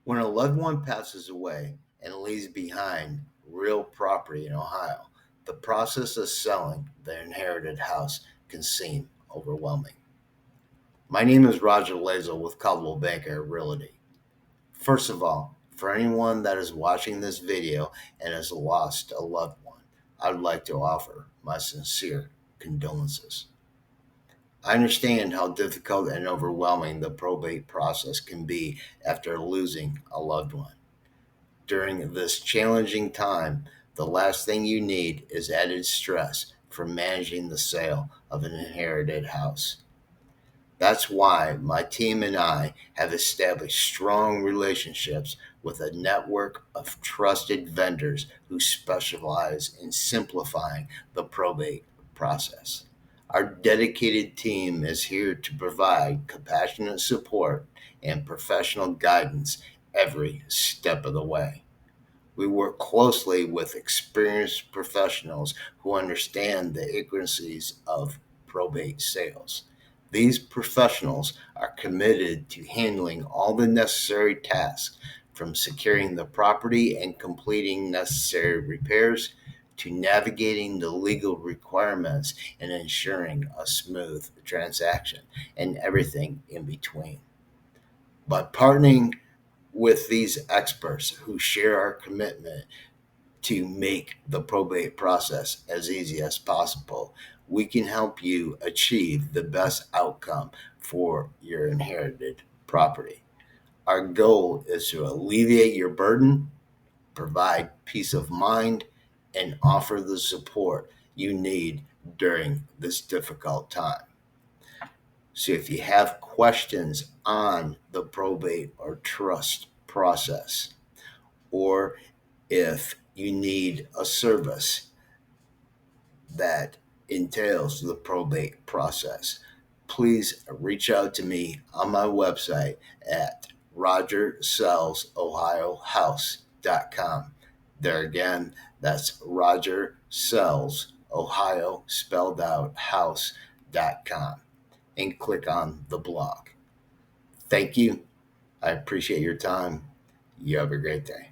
When a loved one passes away and leaves behind real property in Ohio, the process of selling their inherited house can seem overwhelming. My name is Roger Lazel with Caldwell Banker Realty. First of all, for anyone that is watching this video and has lost a loved one, I would like to offer my sincere condolences. I understand how difficult and overwhelming the probate process can be after losing a loved one. During this challenging time, the last thing you need is added stress from managing the sale of an inherited house. That's why my team and I have established strong relationships with a network of trusted vendors who specialize in simplifying the probate process. Our dedicated team is here to provide compassionate support and professional guidance every step of the way. We work closely with experienced professionals who understand the intricacies of probate sales. These professionals are committed to handling all the necessary tasks, from securing the property and completing necessary repairs to navigating the legal requirements and ensuring a smooth transaction, and everything in between. By partnering with these experts who share our commitment to make the probate process as easy as possible, we can help you achieve the best outcome for your inherited property. Our goal is to alleviate your burden, provide peace of mind, and offer the support you need during this difficult time. So if you have questions on the probate or trust process, or if you need a service that entails the probate process, please reach out to me on my website at rogersellsohiohouse.com. There again, that's Roger Sells Ohio spelled out house.com, and click on the blog. Thank you. I appreciate your time. You have a great day.